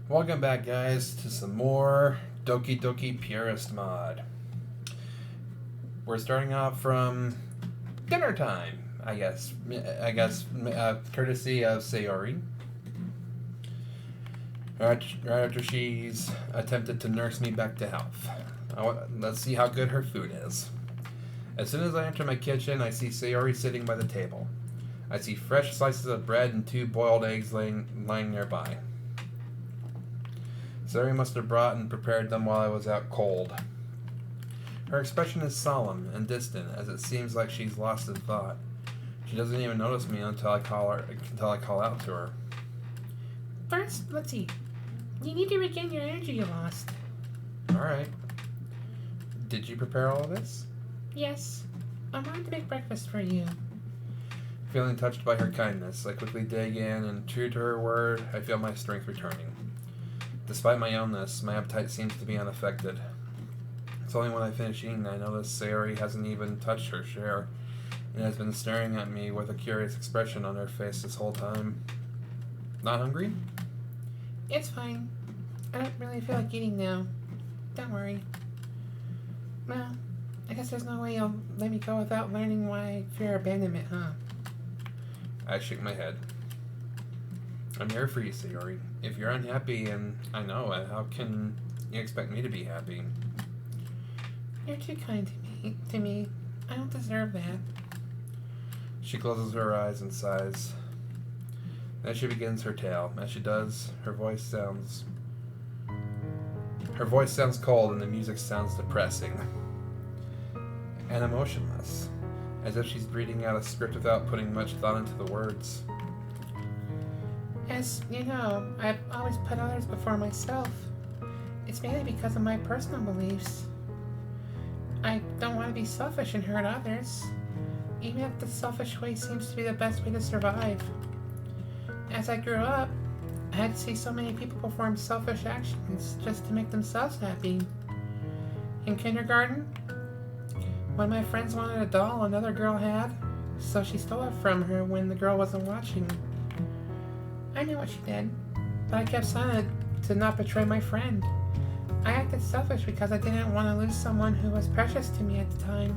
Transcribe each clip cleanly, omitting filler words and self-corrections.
Welcome back, guys, to some more Doki Doki Purist Mod. We're starting off from dinner time, I guess. Courtesy of Sayori. Right after she's attempted to nurse me back to health. Let's see how good her food is. As soon as I enter my kitchen, I see Sayori sitting by the table. I see fresh slices of bread and 2 boiled eggs lying nearby. Sayori must have brought and prepared them while I was out cold. Her expression is solemn and distant, as it seems like she's lost in thought. She doesn't even notice me until I call out to her. First, let's eat. You need to regain your energy you lost. Alright. Did you prepare all of this? Yes. I wanted to make breakfast for you. Feeling touched by her kindness, I quickly dig in, and true to her word, I feel my strength returning. Despite my illness, my appetite seems to be unaffected. It's only when I finish eating that I notice Sayori hasn't even touched her share, and has been staring at me with a curious expression on her face this whole time. Not hungry? It's fine. I don't really feel like eating now. Don't worry. Well, I guess there's no way you'll let me go without learning why I fear abandonment, huh? I shake my head. I'm here for you, Sayori. If you're unhappy, and I know it, how can you expect me to be happy? You're too kind to me. I don't deserve that. She closes her eyes and sighs. Then she begins her tale. As she does, her voice sounds cold and the music sounds depressing and emotionless, as if she's reading out a script without putting much thought into the words. As you know, I've always put others before myself. It's mainly because of my personal beliefs. I don't want to be selfish and hurt others, even if the selfish way seems to be the best way to survive. As I grew up, I had to see so many people perform selfish actions just to make themselves happy. In kindergarten, one of my friends wanted a doll another girl had, so she stole it from her when the girl wasn't watching. I knew what she did, but I kept silent to not betray my friend. I acted selfish because I didn't want to lose someone who was precious to me at the time.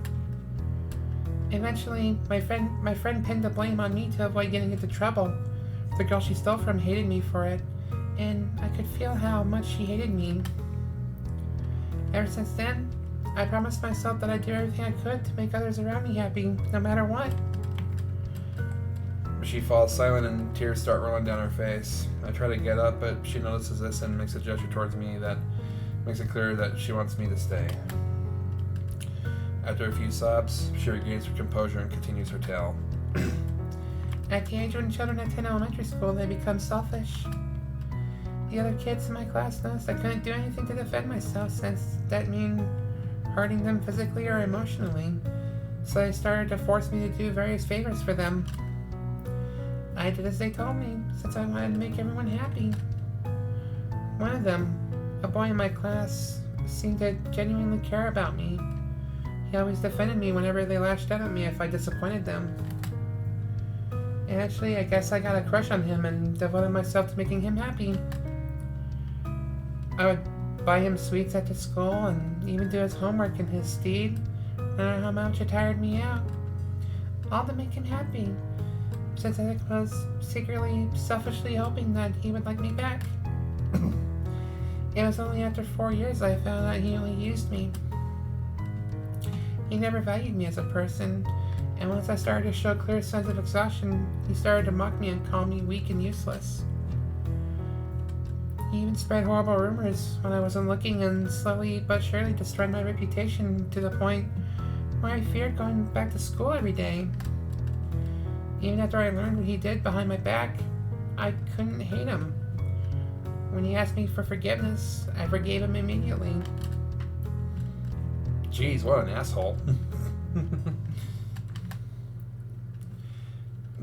Eventually, my friend pinned the blame on me to avoid getting into trouble. The girl she stole from hated me for it, and I could feel how much she hated me. Ever since then, I promised myself that I'd do everything I could to make others around me happy, no matter what. She falls silent and tears start rolling down her face. I try to get up, but she notices this and makes a gesture towards me that makes it clear that she wants me to stay. After a few sobs, she regains her composure and continues her tale. At the age when children attend elementary school, they become selfish. The other kids in my class noticed I couldn't do anything to defend myself, since that meant hurting them physically or emotionally, so they started to force me to do various favors for them. I did as they told me, since I wanted to make everyone happy. One of them, a boy in my class, seemed to genuinely care about me. He always defended me whenever they lashed out at me if I disappointed them. And actually, I guess I got a crush on him and devoted myself to making him happy. I would buy him sweets after school and even do his homework in his stead, no matter how much it tired me out. All to make him happy, since I was secretly, selfishly hoping that he would like me back. It was only after 4 years I found out he only used me. He never valued me as a person, and once I started to show clear signs of exhaustion, he started to mock me and call me weak and useless. He even spread horrible rumors when I wasn't looking, and slowly but surely destroyed my reputation to the point where I feared going back to school every day. Even after I learned what he did behind my back, I couldn't hate him. When he asked me for forgiveness, I forgave him immediately. Jeez, what an asshole.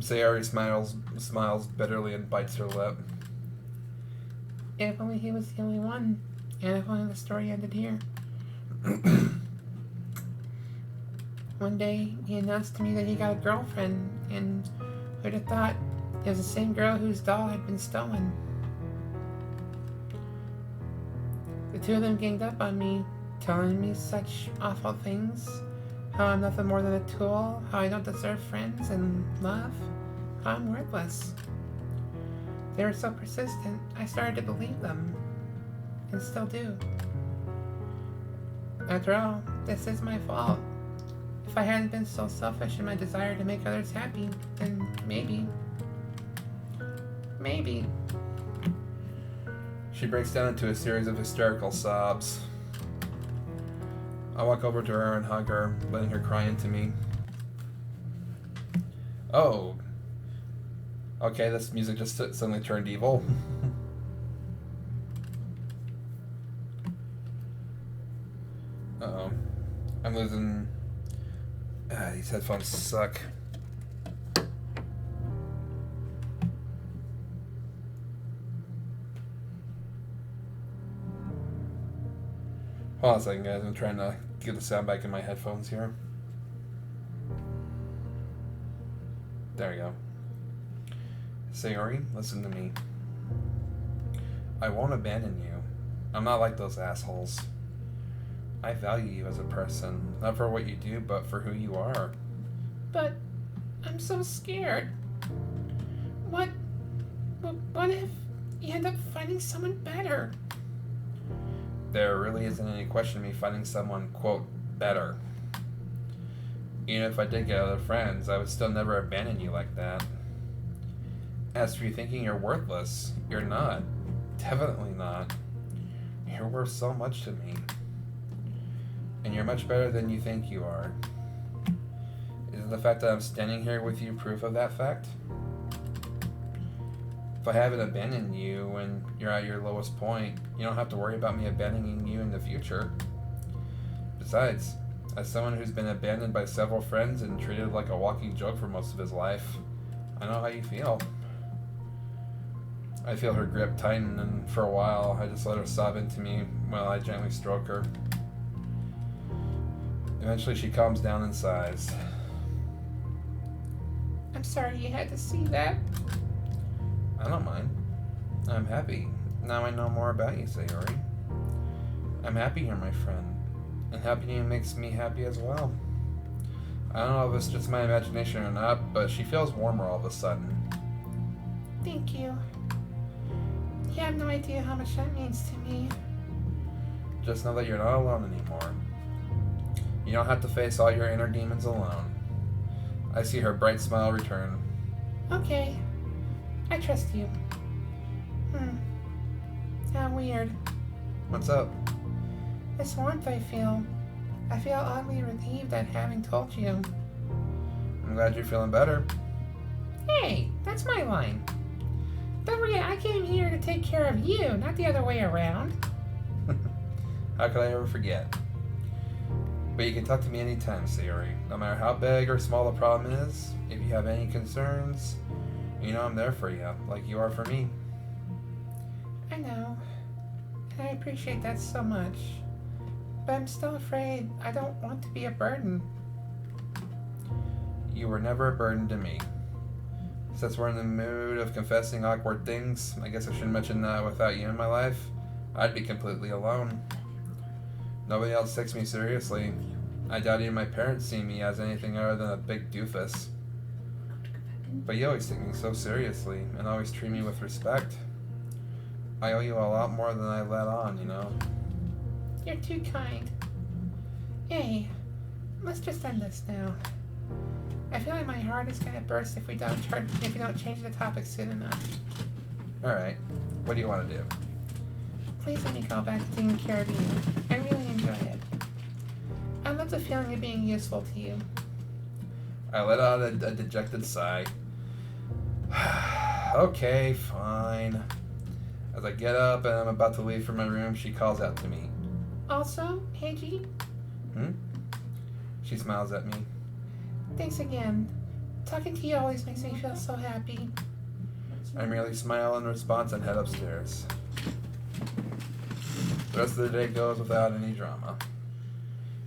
Sayori smiles bitterly and bites her lip. If only he was the only one, and if only the story ended here. One day, he announced to me that he got a girlfriend, and who'd have thought it was the same girl whose doll had been stolen. The two of them ganged up on me, telling me such awful things. How I'm nothing more than a tool, how I don't deserve friends and love, how I'm worthless. They were so persistent, I started to believe them, and still do. After all, this is my fault. If I hadn't been so selfish in my desire to make others happy, then maybe. She breaks down into a series of hysterical sobs. I walk over to her and hug her, letting her cry into me. Oh. Okay, this music just suddenly turned evil. Uh-oh. I'm losing... these headphones suck. Hold on a second, guys. I'm trying to get the sound back in my headphones here. There we go. Sayori, listen to me. I won't abandon you. I'm not like those assholes. I value you as a person, not for what you do, but for who you are. But I'm so scared. What if you end up finding someone better? There really isn't any question of me finding someone, quote, better. Even if I did get other friends, I would still never abandon you like that. As for you thinking you're worthless, you're not. Definitely not. You're worth so much to me. And you're much better than you think you are. Isn't the fact that I'm standing here with you proof of that fact? If I haven't abandoned you when you're at your lowest point, you don't have to worry about me abandoning you in the future. Besides, as someone who's been abandoned by several friends and treated like a walking joke for most of his life, I know how you feel. I feel her grip tighten, and for a while, I just let her sob into me while I gently stroke her. Eventually, she calms down and sighs. I'm sorry you had to see that. I don't mind. I'm happy. Now I know more about you, Sayori. I'm happy you're my friend. And happy you makes me happy as well. I don't know if it's just my imagination or not, but she feels warmer all of a sudden. Thank you. You have no idea how much that means to me. Just know that you're not alone anymore. You don't have to face all your inner demons alone. I see her bright smile return. Okay. I trust you. How weird. What's up? This warmth I feel oddly relieved at having told you. I'm glad you're feeling better. Hey, that's my line. Don't forget, I came here to take care of you, not the other way around. How could I ever forget? But you can talk to me anytime, Sayori. No matter how big or small the problem is, if you have any concerns, you know I'm there for you, like you are for me. I know. And I appreciate that so much. But I'm still afraid I don't want to be a burden. You were never a burden to me. Since we're in the mood of confessing awkward things, I guess I shouldn't mention that without you in my life, I'd be completely alone. Nobody else takes me seriously. I doubt even my parents see me as anything other than a big doofus. But you always take me so seriously, and always treat me with respect. I owe you a lot more than I let on, you know? You're too kind. Hey, let's just end this now. I feel like my heart is gonna burst if we don't change the topic soon enough. Alright, what do you want to do? Please let me go back to taking care of you. I really enjoy it. I love the feeling of being useful to you. I let out a dejected sigh. Okay, fine. As I get up and I'm about to leave from my room, she calls out to me. Also, Heiji? She smiles at me. Thanks again. Talking to you always makes me feel so happy. I merely smile in response and head upstairs. The rest of the day goes without any drama.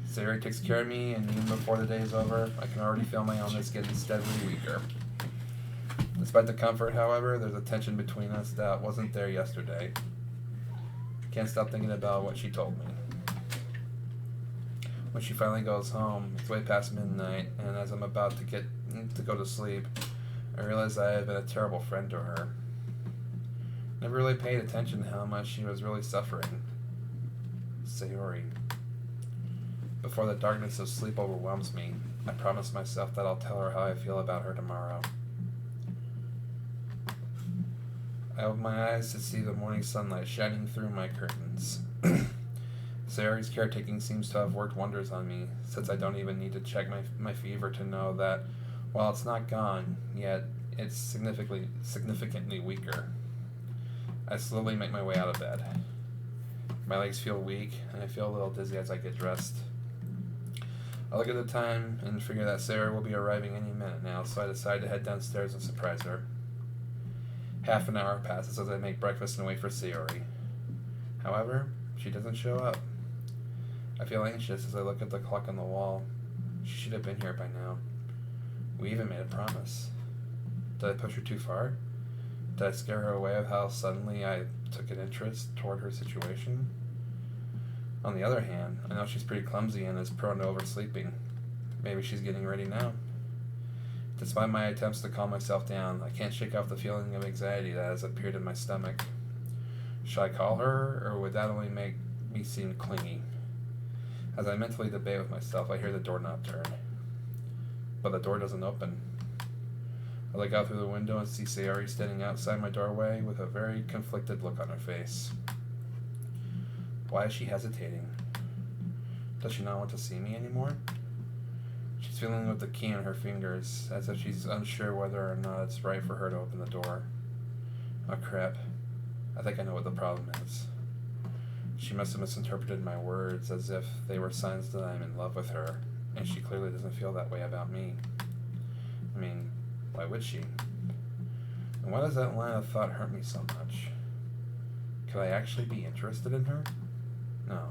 Sayori takes care of me, and even before the day is over, I can already feel my illness getting steadily weaker. Despite the comfort, however, there's a tension between us that wasn't there yesterday. Can't stop thinking about what she told me. When she finally goes home, it's way past midnight, and as I'm about to go to sleep, I realize I have been a terrible friend to her. Never really paid attention to how much she was really suffering. Sayori. Before the darkness of sleep overwhelms me, I promise myself that I'll tell her how I feel about her tomorrow. I open my eyes to see the morning sunlight shining through my curtains. Sayori's caretaking seems to have worked wonders on me, since I don't even need to check my fever to know that, while it's not gone, yet it's significantly weaker. I slowly make my way out of bed. My legs feel weak, and I feel a little dizzy as I get dressed. I look at the time and figure that Sarah will be arriving any minute now, so I decide to head downstairs and surprise her. Half an hour passes as I make breakfast and wait for Sayori. However, she doesn't show up. I feel anxious as I look at the clock on the wall. She should have been here by now. We even made a promise. Did I push her too far? Did I scare her away of how suddenly I took an interest toward her situation? On the other hand, I know she's pretty clumsy and is prone to oversleeping. Maybe she's getting ready now. Despite my attempts to calm myself down, I can't shake off the feeling of anxiety that has appeared in my stomach. Should I call her, or would that only make me seem clingy? As I mentally debate with myself, I hear the doorknob turn. But the door doesn't open. I look out through the window and see Sayori standing outside my doorway with a very conflicted look on her face. Why is she hesitating? Does she not want to see me anymore? She's feeling with the key in her fingers, as if she's unsure whether or not it's right for her to open the door. Oh crap. I think I know what the problem is. She must have misinterpreted my words as if they were signs that I'm in love with her, and she clearly doesn't feel that way about me. I mean, why would she? And why does that line of thought hurt me so much? Could I actually be interested in her? No,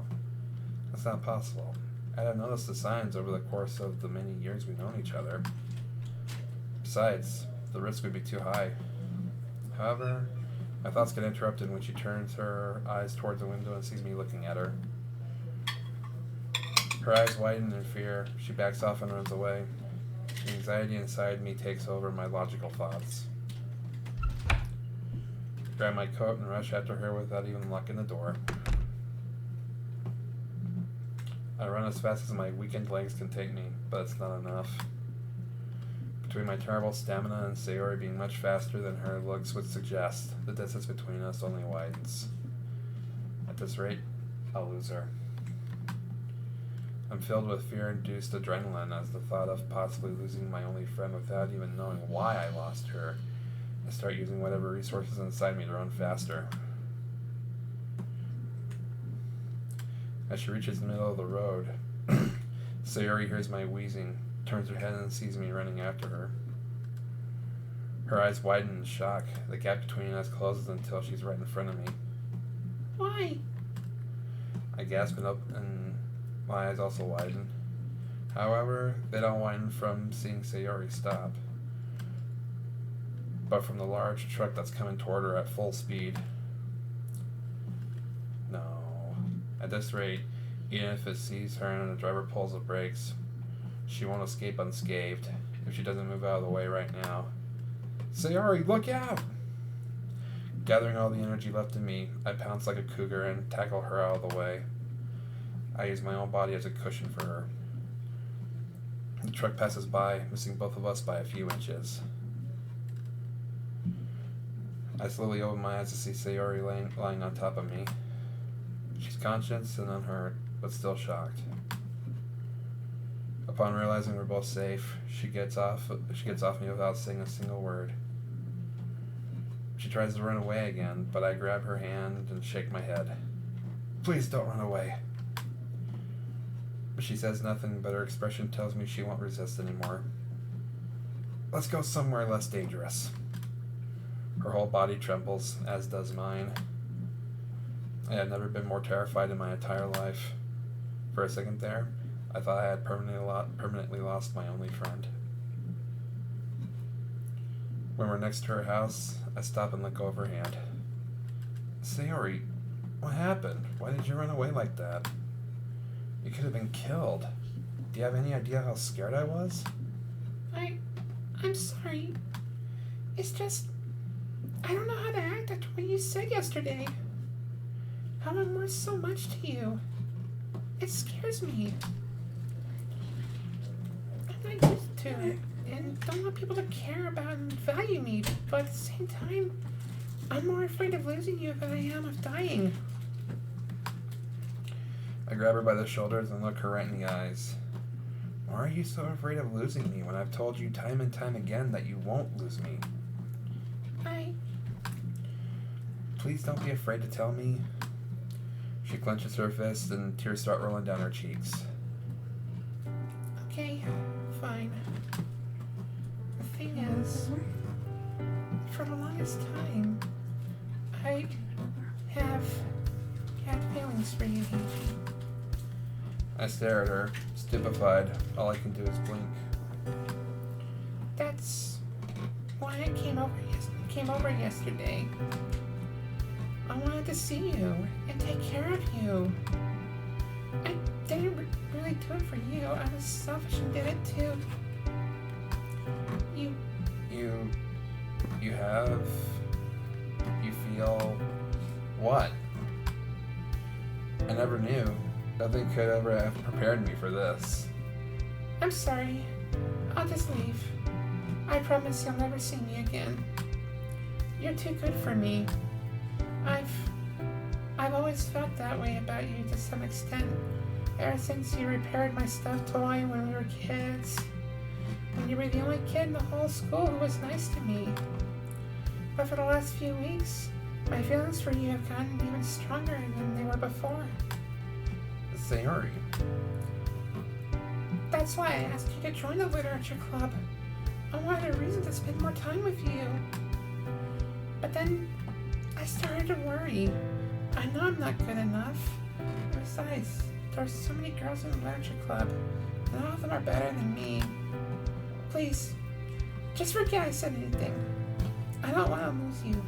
that's not possible. I'd have noticed the signs over the course of the many years we've known each other. Besides, the risk would be too high. However, my thoughts get interrupted when she turns her eyes towards the window and sees me looking at her. Her eyes widen in fear. She backs off and runs away. The anxiety inside me takes over my logical thoughts. I grab my coat and rush after her without even locking the door. I run as fast as my weakened legs can take me, but it's not enough. Between my terrible stamina and Sayori being much faster than her looks would suggest, the distance between us only widens. At this rate, I'll lose her. I'm filled with fear-induced adrenaline as the thought of possibly losing my only friend without even knowing why I lost her. I start using whatever resources inside me to run faster. As she reaches the middle of the road, Sayori hears my wheezing, turns her head and sees me running after her. Her eyes widen in shock. The gap between us closes until she's right in front of me. Why? I gasp and my eyes also widen. However, they don't widen from seeing Sayori stop, but from the large truck that's coming toward her at full speed. No. At this rate, even if it sees her and the driver pulls the brakes, she won't escape unscathed if she doesn't move out of the way right now. Sayori, look out! Gathering all the energy left in me, I pounce like a cougar and tackle her out of the way. I use my own body as a cushion for her. The truck passes by, missing both of us by a few inches. I slowly open my eyes to see Sayori lying on top of me. She's conscious and unhurt, but still shocked. Upon realizing we're both safe, she gets off me without saying a single word. She tries to run away again, but I grab her hand and shake my head. Please don't run away. But she says nothing, but her expression tells me she won't resist anymore. Let's go somewhere less dangerous. Her whole body trembles, as does mine. I have never been more terrified in my entire life. For a second there, I thought I had permanently lost my only friend. When we're next to her house, I stop and let go of her hand. Sayori, What happened? Why did you run away like that? You could have been killed. Do you have any idea how scared I was? I'm sorry. It's just, I don't know how to act after what you said yesterday. How I'm worth so much to you. It scares me. I'm not used to it, and don't want people to care about and value me, but at the same time, I'm more afraid of losing you than I am of dying. I grab her by the shoulders and look her right in the eyes. Why are you so afraid of losing me when I've told you time and time again that you won't lose me? Please don't be afraid to tell me. She clenches her fist and tears start rolling down her cheeks. Okay, fine. The thing is, for the longest time, I have had feelings for you, Heiji. I stare at her, stupefied. All I can do is blink. That's why I came over yesterday. I wanted to see you and take care of you. I didn't really do it for you. I was selfish and did it too. You feel what? I never knew. Nothing could ever have prepared me for this. I'm sorry. I'll just leave. I promise you'll never see me again. You're too good for me. I've always felt that way about you to some extent. Ever since you repaired my stuffed toy when we were kids. When you were the only kid in the whole school who was nice to me. But for the last few weeks, my feelings for you have gotten even stronger than they were before. Sayori. That's why I asked you to join the literature club. I wanted a reason to spend more time with you. But then I started to worry. I know I'm not good enough. Besides, there's so many girls in the literature club, and all of them are better than me. Please, just forget I said anything. I don't want to lose you.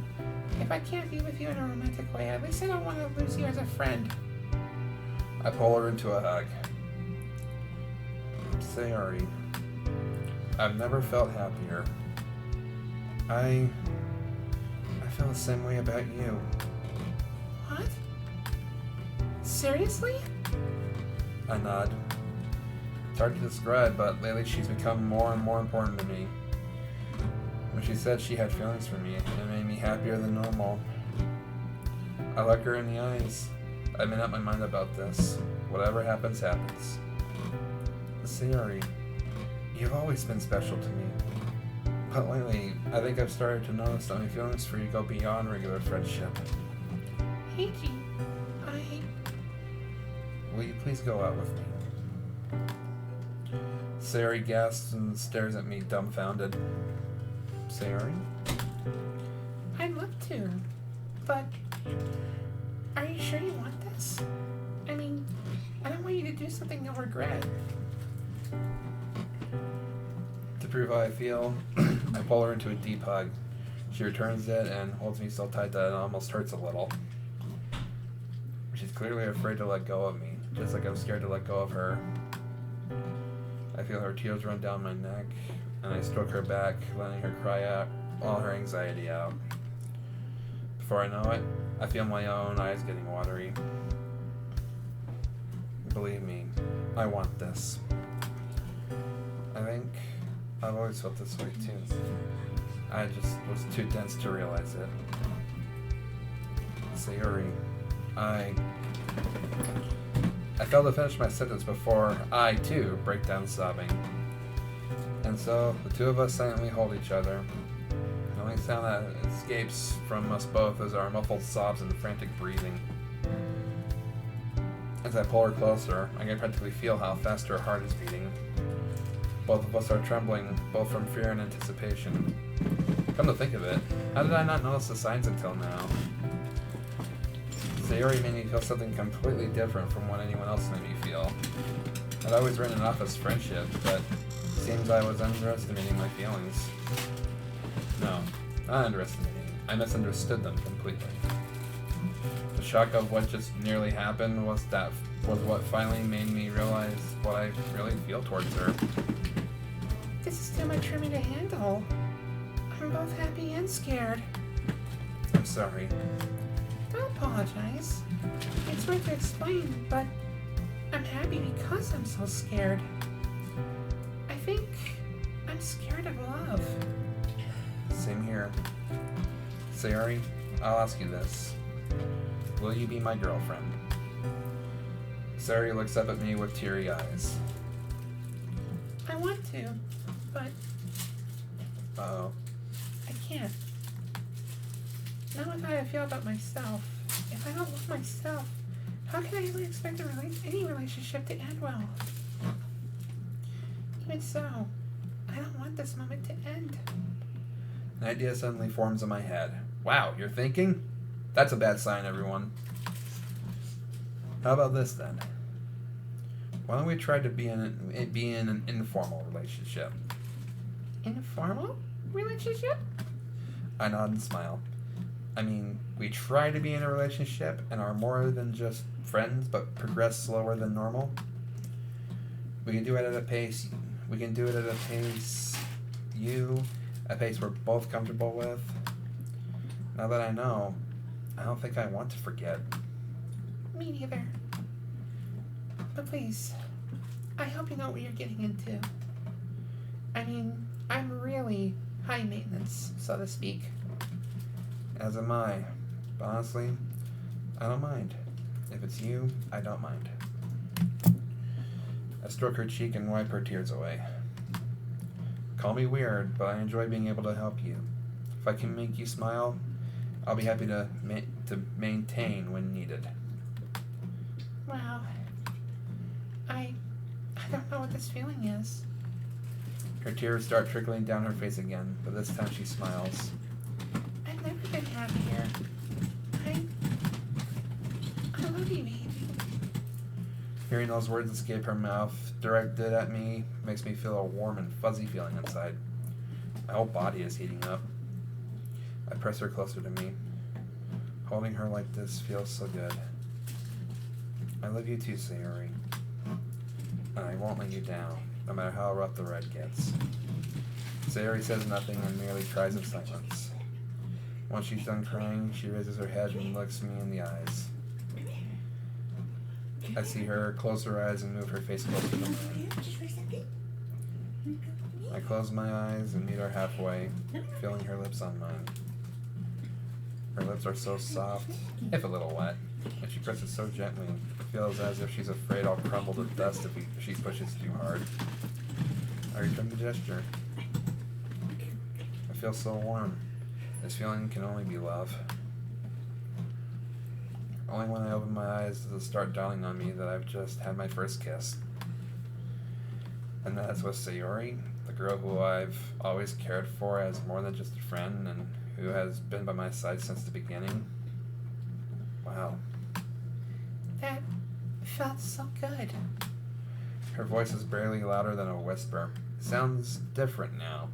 If I can't be with you in a romantic way, at least I don't want to lose you as a friend. I pull her into a hug. Sayori, I've never felt happier. I feel the same way about you. What? Seriously? I nod. It's hard to describe, but lately she's become more and more important to me. When she said she had feelings for me, it made me happier than normal. I look her in the eyes. I've made up my mind about this. Whatever happens, happens. Sayori, you've always been special to me. But lately, I think I've started to notice that my feelings for you go beyond regular friendship. Heiji, Will you please go out with me? Sayori gasps and stares at me dumbfounded. Sayori? I'd love to, but are you sure you want this? I mean, I don't want you to do something you'll regret. To prove how I feel, I pull her into a deep hug. She returns it and holds me so tight that it almost hurts a little. She's clearly afraid to let go of me, just like I'm scared to let go of her. I feel her tears run down my neck, and I stroke her back, letting her cry out all her anxiety out. Before I know it, I feel my own eyes getting watery. Believe me, I want this. I think I've always felt this way too. I just was too dense to realize it. Sayori, I failed to finish my sentence before I, too, break down sobbing. And so, the two of us silently hold each other. The only sound that escapes from us both is our muffled sobs and frantic breathing. As I pull her closer, I can practically feel how fast her heart is beating. Both of us are trembling, both from fear and anticipation. Come to think of it, how did I not notice the signs until now? Sayori made me feel something completely different from what anyone else made me feel. I'd always written it off as friendship, but it seems I was underestimating my feelings. No, not underestimating. I misunderstood them completely. The shock of what just nearly happened was what finally made me realize what I really feel towards her. This is too much for me to handle. I'm both happy and scared. I'm sorry. Don't apologize. It's hard to explain, but I'm happy because I'm so scared. I think I'm scared of love. Same here. Sayori, I'll ask you this. Will you be my girlfriend? Sayori looks up at me with teary eyes. I want to, but Uh-oh. I can't. Not with how I feel about myself. If I don't love myself, how can I really expect any relationship to end well? Even so, I don't want this moment to end. An idea suddenly forms in my head. Wow, you're thinking? That's a bad sign, everyone. How about this, then? Why don't we try to be in an informal relationship? Informal relationship? I nod and smile. I mean, we try to be in a relationship and are more than just friends, but progress slower than normal. We can do it at a pace. We can do it at a pace a pace we're both comfortable with. Now that I know, I don't think I want to forget. Me neither. But please, I hope you know what you're getting into. I mean, I'm really high maintenance, so to speak. As am I. But honestly, I don't mind. If it's you, I don't mind. I stroke her cheek and wipe her tears away. Call me weird, but I enjoy being able to help you. If I can make you smile, I'll be happy to maintain when needed. Wow. I don't know what this feeling is. Her tears start trickling down her face again, but this time she smiles. I've never been happier. I love you, baby. Hearing those words escape her mouth, directed at me, makes me feel a warm and fuzzy feeling inside. My whole body is heating up. I press her closer to me. Holding her like this feels so good. I love you too, Sayori. And I won't let you down, no matter how rough the ride gets. Sayori says nothing and merely cries in silence. Once she's done crying, she raises her head and looks me in the eyes. I see her close her eyes and move her face closer to mine. I close my eyes and meet her halfway, feeling her lips on mine. Her lips are so soft, if a little wet, and she presses so gently, it feels as if she's afraid I'll crumble to dust if she pushes too hard. I return the gesture. I feel so warm. This feeling can only be love. Only when I open my eyes does it start dawning on me that I've just had my first kiss. And that's with Sayori, the girl who I've always cared for as more than just a friend and who has been by my side since the beginning. Wow. That felt so good. Her voice is barely louder than a whisper. It sounds different now.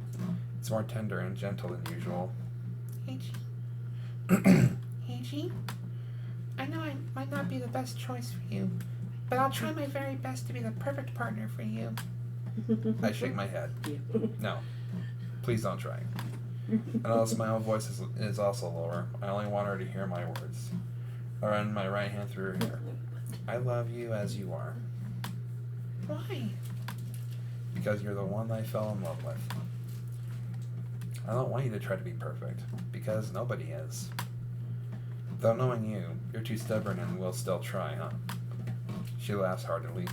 It's more tender and gentle than usual. Heiji? Heiji? I know I might not be the best choice for you, but I'll try my very best to be the perfect partner for you. I shake my head. No, please don't try. I notice my own voice is also lower. I only want her to hear my words. I run my right hand through her hair. I love you as you are. Why? Because you're the one I fell in love with. I don't want you to try to be perfect, because nobody is. Though knowing you, you're too stubborn and will still try, huh? She laughs heartily.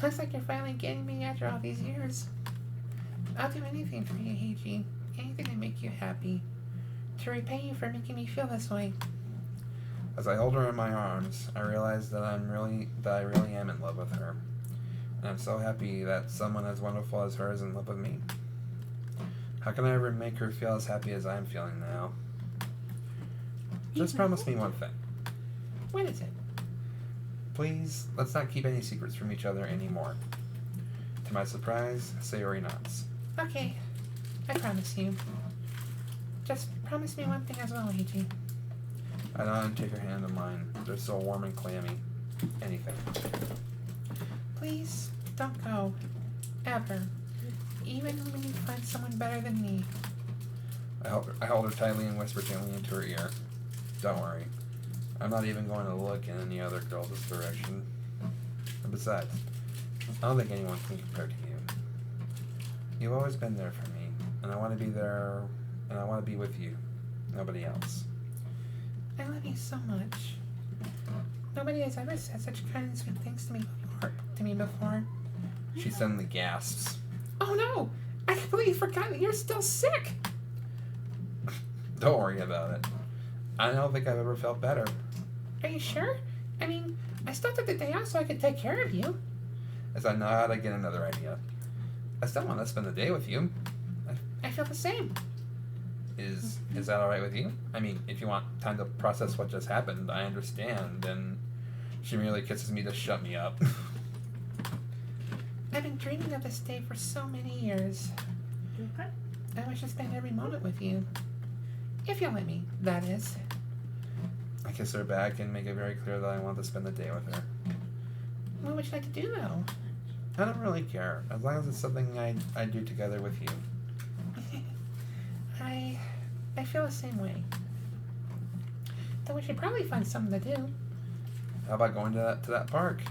Looks like you're finally getting me after all these years. I'll do anything for you, Heiji. Anything to make you happy. To repay you for making me feel this way. As I hold her in my arms, I realize that I really am in love with her. And I'm so happy that someone as wonderful as her is in love with me. How can I ever make her feel as happy as I'm feeling now? Just promise me one thing. What is it? Please, let's not keep any secrets from each other anymore. To my surprise, Sayori nods. Okay, I promise you. Just promise me one thing as well, Heiji. I nod and take her hand in mine. They're so warm and clammy. Anything. Please, don't go. Ever. Even when you find someone better than me. I hold her tightly and whisper gently into her ear. Don't worry. I'm not even going to look in any other girl's direction. And besides, I don't think anyone can compare to you. You've always been there for me, and I want to be there, and I want to be with you. Nobody else. I love you so much. Nobody has ever said such kind and sweet things to me before. She suddenly gasps. Oh no! I completely forgot that you're still sick! Don't worry about it. I don't think I've ever felt better. Are you sure? I mean, I still took the day off so I could take care of you. As I nod, I get another idea. I still want to spend the day with you. I feel the same. Is that alright with you? I mean, if you want time to process what just happened, I understand. And she merely kisses me to shut me up. I've been dreaming of this day for so many years. What? I wish to spend every moment with you. If you'll let me, that is. I kiss her back and make it very clear that I want to spend the day with her. What would you like to do, though? I don't really care, as long as it's something I do together with you. I feel the same way. Though we should probably find something to do. How about going to that park?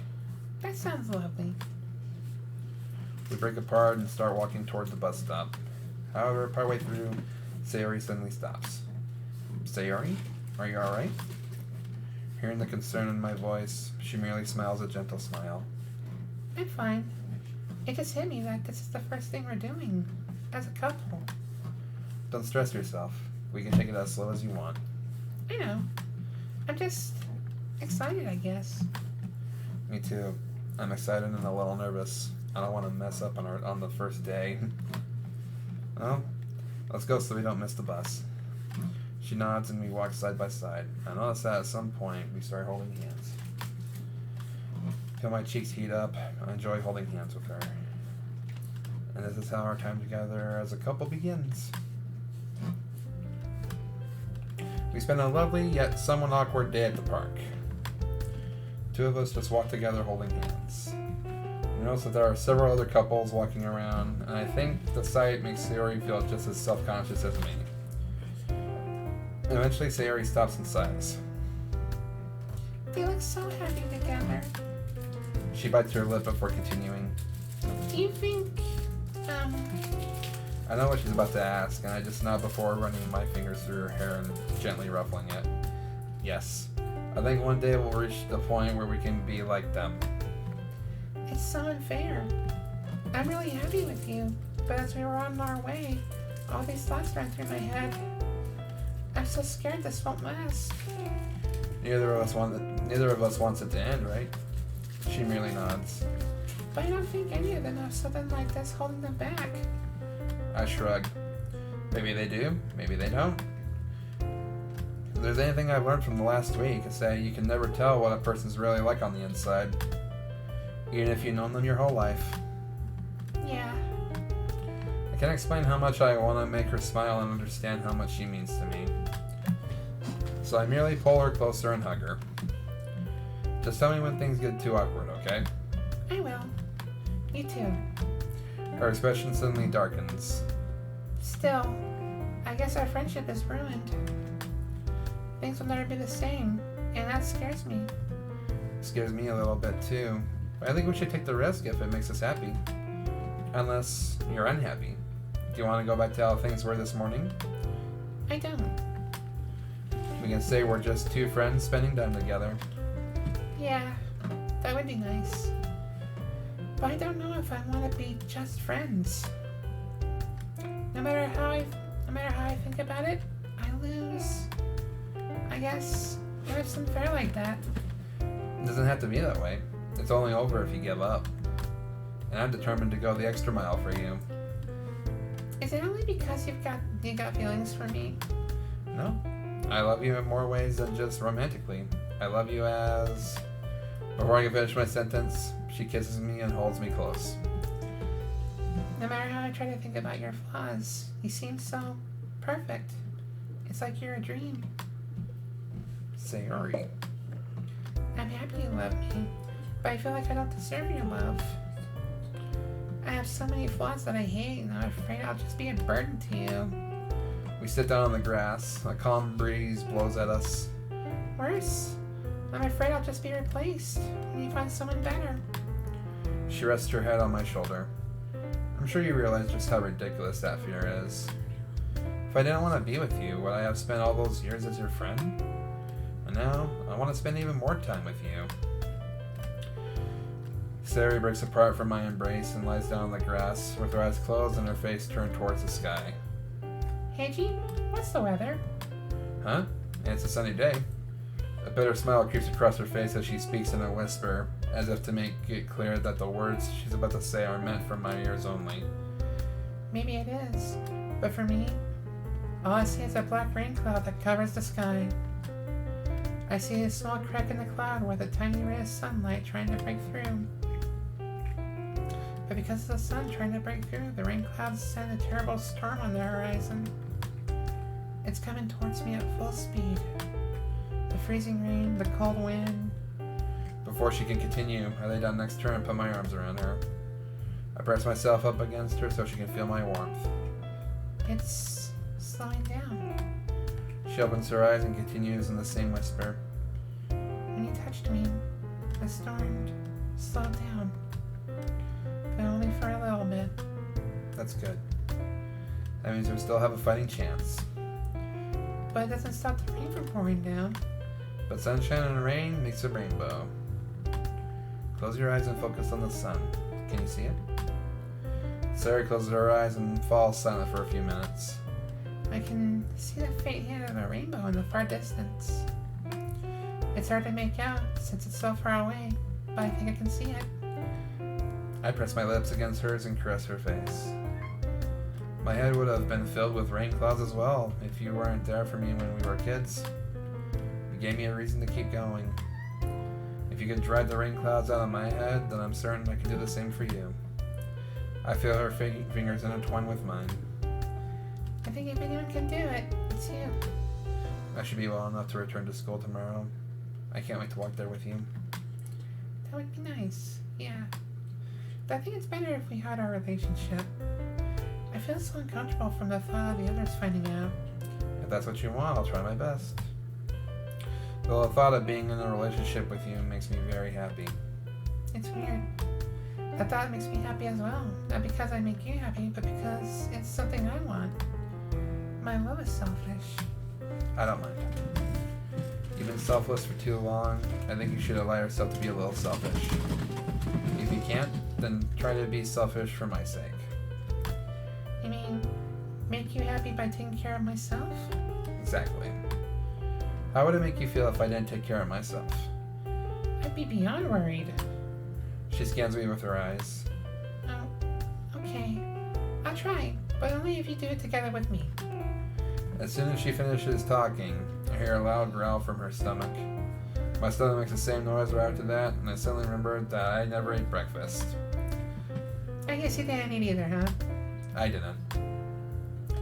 That sounds lovely. We break apart and start walking towards the bus stop. However, partway through, Sayori suddenly stops. Sayori? Are you alright? Hearing the concern in my voice, she merely smiles a gentle smile. I'm fine. It just hit me that this is the first thing we're doing as a couple. Don't stress yourself. We can take it as slow as you want. I know. I'm just excited, I guess. Me too. I'm excited and a little nervous. I don't want to mess up on the first day. Well, let's go so we don't miss the bus. She nods and we walk side by side. I notice that at some point we start holding hands. Feel my cheeks heat up. I enjoy holding hands with her. And this is how our time together as a couple begins. We spend a lovely yet somewhat awkward day at the park. Two of us just walk together holding hands. We notice that there are several other couples walking around, and I think the sight makes Sayori feel just as self-conscious as me. Eventually, Sayori stops and sighs. They look so happy together. She bites her lip before continuing. Do you think, I know what she's about to ask, and I just nod before running my fingers through her hair and gently ruffling it. Yes. I think one day we'll reach the point where we can be like them. It's so unfair. I'm really happy with you, but as we were on our way, all these thoughts ran through my head. I'm so scared this won't last. Neither of us wants it to end, right? She merely nods. But I don't think any of them have something like this holding them back. I shrug. Maybe they do, maybe they don't. If there's anything I've learned from the last week, it's that you can never tell what a person's really like on the inside, even if you've known them your whole life. Yeah. I can't explain how much I want to make her smile and understand how much she means to me. So I merely pull her closer and hug her. Just tell me when things get too awkward, okay? I will. You too. Her expression suddenly darkens. Still, I guess our friendship is ruined. Things will never be the same, and that scares me. Scares me a little bit too. But I think we should take the risk if it makes us happy. Unless you're unhappy. Do you want to go back to how things were this morning? I don't. We can say we're just two friends spending time together. Yeah, that would be nice. But I don't know if I want to be just friends. No matter how I think about it, I lose. I guess life's unfair like that. It doesn't have to be that way. It's only over if you give up. And I'm determined to go the extra mile for you. Is it only because you got feelings for me? No. I love you in more ways than just romantically. I love you as... Before I can finish my sentence, she kisses me and holds me close. No matter how I try to think about your flaws, you seem so perfect. It's like you're a dream. Sayori. I'm happy you love me, but I feel like I don't deserve your love. I have so many flaws that I hate, and I'm afraid I'll just be a burden to you. We sit down on the grass. A calm breeze blows at us. Worse, I'm afraid I'll just be replaced when you find someone better. She rests her head on my shoulder. I'm sure you realize just how ridiculous that fear is. If I didn't want to be with you, would I have spent all those years as your friend? And now, I want to spend even more time with you. Sayori breaks apart from my embrace and lies down on the grass with her eyes closed and her face turned towards the sky. Hey G, what's the weather? Huh? It's a sunny day. A bitter smile creeps across her face as she speaks in a whisper, as if to make it clear that the words she's about to say are meant for my ears only. Maybe it is, but for me, all I see is a black rain cloud that covers the sky. I see a small crack in the cloud with a tiny ray of sunlight trying to break through. But because of the sun trying to break through, the rain clouds send a terrible storm on the horizon. It's coming towards me at full speed. The freezing rain, the cold wind. Before she can continue, I lay down next to her and put my arms around her. I press myself up against her so she can feel my warmth. It's slowing down. She opens her eyes and continues in the same whisper. When you touched me, the storm slowed down. But only for a little bit. That's good. That means we still have a fighting chance. But it doesn't stop the rain from pouring down. But sunshine and rain makes a rainbow. Close your eyes and focus on the sun. Can you see it? Sayori closes her eyes and falls silent for a few minutes. I can see the faint hint of a rainbow in the far distance. It's hard to make out since it's so far away, but I think I can see it. I press my lips against hers and caress her face. My head would have been filled with rain clouds as well if you weren't there for me when we were kids. You gave me a reason to keep going. If you could drive the rain clouds out of my head, then I'm certain I can do the same for you. I feel her fingers intertwine with mine. I think if anyone can do it, it's you. I should be well enough to return to school tomorrow. I can't wait to walk there with you. That would be nice, yeah. But I think it's better if we had our relationship. I feel so uncomfortable from the thought of the others finding out. If that's what you want, I'll try my best. Though the thought of being in a relationship with you makes me very happy. It's weird. That thought makes me happy as well. Not because I make you happy, but because it's something I want. My love is selfish. I don't mind. You've been selfless for too long. I think you should allow yourself to be a little selfish. If you can't, then try to be selfish for my sake. You mean, make you happy by taking care of myself? Exactly. How would it make you feel if I didn't take care of myself? I'd be beyond worried. She scans me with her eyes. Oh, okay. I'll try, but only if you do it together with me. As soon as she finishes talking, I hear a loud growl from her stomach. My stomach makes the same noise right after that, and I suddenly remembered that I never ate breakfast. I guess you didn't eat either, huh? I didn't.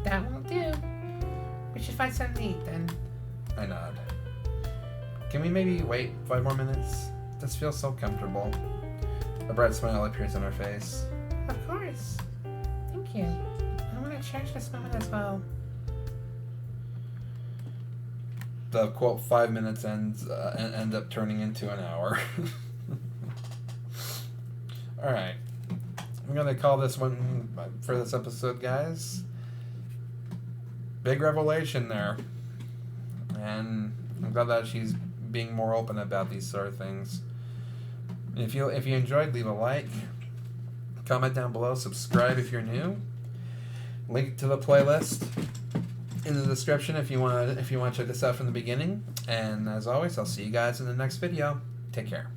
That won't do. We should find something to eat then. I nod. Can we maybe wait 5 more minutes? This feels so comfortable. A bright smile appears on her face. Of course. Thank you. I want to cherish this moment as well. The quote 5 minutes ends and end up turning into an hour. Alright. I'm going to call this one for this episode, guys. Big revelation there. And I'm glad that she's being more open about these sort of things. If you enjoyed, leave a like. Comment down below. Subscribe if you're new. Link to the playlist in the description if you want to check this out from the beginning. And as always, I'll see you guys in the next video. Take care.